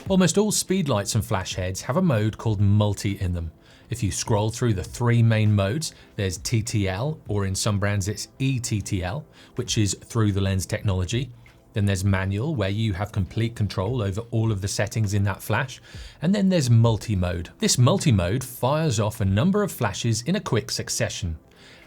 Almost all speedlights and flash heads have a mode called multi in them. If you scroll through the three main modes, there's TTL, or in some brands it's ETTL, which is through the lens technology. Then there's manual, where you have complete control over all of the settings in that flash. And then there's multi-mode. This multi-mode fires off a number of flashes in a quick succession.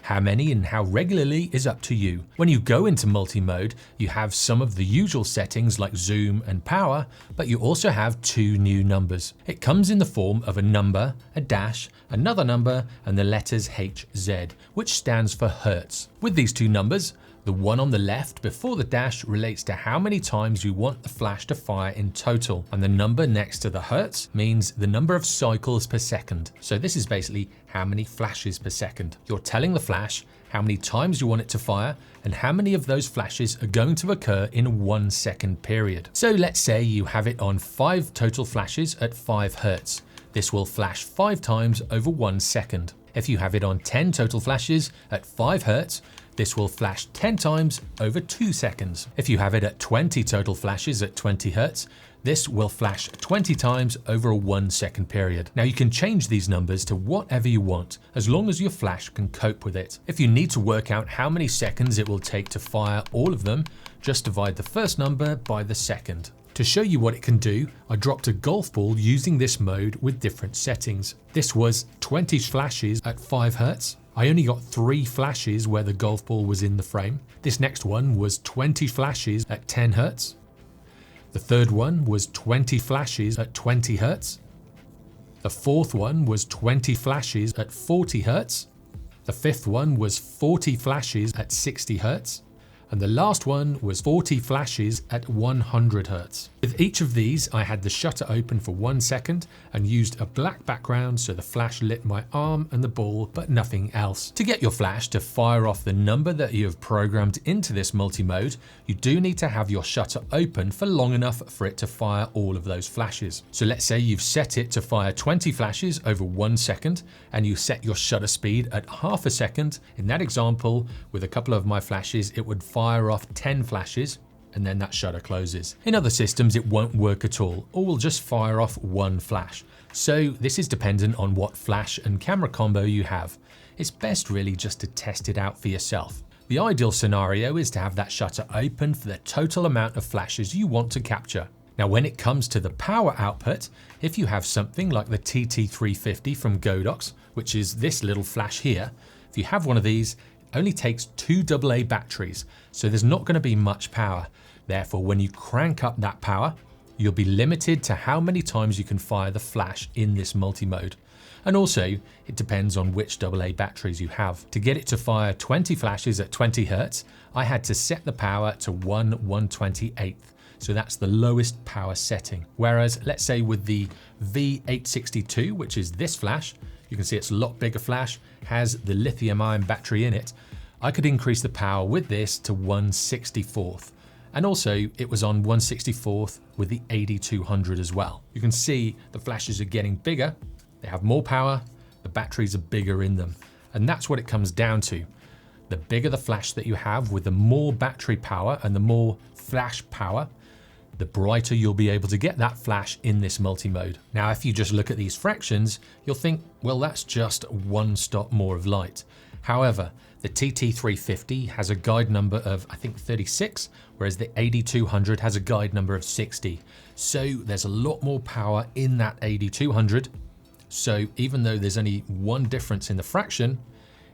How many and how regularly is up to you. When you go into multi-mode, you have some of the usual settings like zoom and power, but you also have two new numbers. It comes in the form of a number, a dash, another number, and the letters HZ, which stands for Hertz. With these two numbers, the one on the left before the dash relates to how many times you want the flash to fire in total, and the number next to the Hertz means the number of cycles per second. So this is basically how many flashes per second. You're telling the flash how many times you want it to fire and how many of those flashes are going to occur in a 1 second period. So let's say you have it on 5 total flashes at 5 Hertz. This will flash 5 times over 1 second. If you have it on 10 total flashes at 5 Hertz, this will flash 10 times over 2 seconds. If you have it at 20 total flashes at 20 Hertz, this will flash 20 times over a 1 second period. Now you can change these numbers to whatever you want, as long as your flash can cope with it. If you need to work out how many seconds it will take to fire all of them, just divide the first number by the second. To show you what it can do, I dropped a golf ball using this mode with different settings. This was 20 flashes at 5 Hertz. I only got 3 flashes where the golf ball was in the frame. This next one was 20 flashes at 10 Hertz. The third one was 20 flashes at 20 Hertz. The fourth one was 20 flashes at 40 Hertz. The fifth one was 40 flashes at 60 Hertz. And the last one was 40 flashes at 100 Hertz. With each of these, I had the shutter open for 1 second and used a black background so the flash lit my arm and the ball, but nothing else. To get your flash to fire off the number that you have programmed into this multi-mode, you do need to have your shutter open for long enough for it to fire all of those flashes. So let's say you've set it to fire 20 flashes over 1 second and you set your shutter speed at half a second. In that example, with a couple of my flashes, it would fire off 10 flashes and then that shutter closes. In other systems, it won't work at all, or will just fire off 1 flash. So this is dependent on what flash and camera combo you have. It's best really just to test it out for yourself. The ideal scenario is to have that shutter open for the total amount of flashes you want to capture. Now, when it comes to the power output, if you have something like the TT350 from Godox, which is this little flash here, if you have one of these, it only takes 2 AA batteries, so there's not going to be much power. Therefore, when you crank up that power, you'll be limited to how many times you can fire the flash in this multi-mode. And also, it depends on which AA batteries you have. To get it to fire 20 flashes at 20 Hertz, I had to set the power to 1/128th. So that's the lowest power setting. Whereas, let's say with the V862, which is this flash, you can see it's a lot bigger flash, has the lithium-ion battery in it. I could increase the power with this to 1/64th. And also, it was on 1/64th with the AD200 as well. You can see the flashes are getting bigger, they have more power, the batteries are bigger in them. And that's what it comes down to. The bigger the flash that you have with the more battery power and the more flash power, the brighter you'll be able to get that flash in this multi-mode. Now, if you just look at these fractions, you'll think, well, that's just 1 stop more of light. However, the TT350 has a guide number of, I think, 36, whereas the AD200 has a guide number of 60. So there's a lot more power in that AD200. So even though there's only 1 difference in the fraction,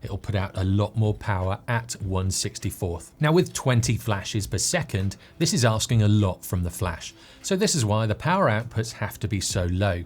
it'll put out a lot more power at 1/64th. Now, with 20 flashes per second, this is asking a lot from the flash. So this is why the power outputs have to be so low.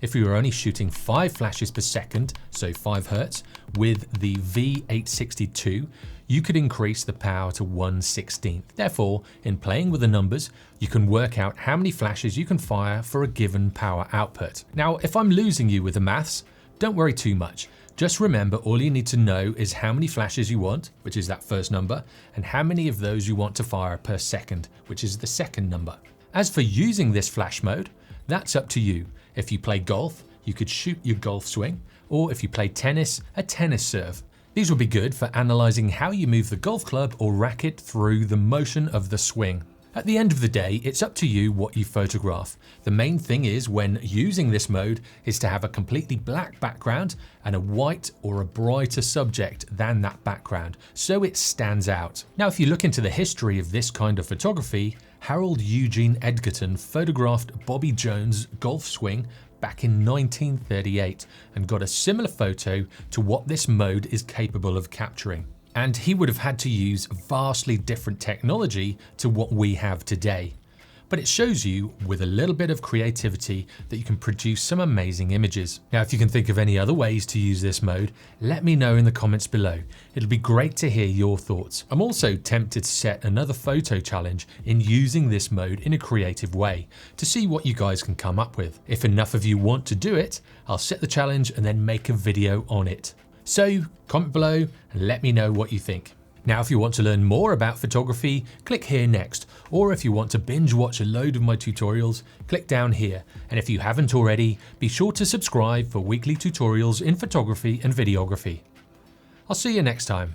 If you were only shooting 5 flashes per second, so 5 Hertz, with the V862, you could increase the power to 1/16th. Therefore, in playing with the numbers, you can work out how many flashes you can fire for a given power output. Now, if I'm losing you with the maths, don't worry too much. Just remember, all you need to know is how many flashes you want, which is that first number, and how many of those you want to fire per second, which is the second number. As for using this flash mode, that's up to you. If you play golf, you could shoot your golf swing, or if you play tennis, a tennis serve. These will be good for analyzing how you move the golf club or racket through the motion of the swing. At the end of the day, it's up to you what you photograph. The main thing is when using this mode is to have a completely black background and a white or a brighter subject than that background, so it stands out. Now, if you look into the history of this kind of photography, Harold Eugene Edgerton photographed Bobby Jones' golf swing back in 1938 and got a similar photo to what this mode is capable of capturing. And he would have had to use vastly different technology to what we have today. But it shows you, with a little bit of creativity, that you can produce some amazing images. Now, if you can think of any other ways to use this mode, let me know in the comments below. It'll be great to hear your thoughts. I'm also tempted to set another photo challenge in using this mode in a creative way, to see what you guys can come up with. If enough of you want to do it, I'll set the challenge and then make a video on it. So comment below and let me know what you think. Now, if you want to learn more about photography, click here next. Or if you want to binge watch a load of my tutorials, click down here. And if you haven't already, be sure to subscribe for weekly tutorials in photography and videography. I'll see you next time.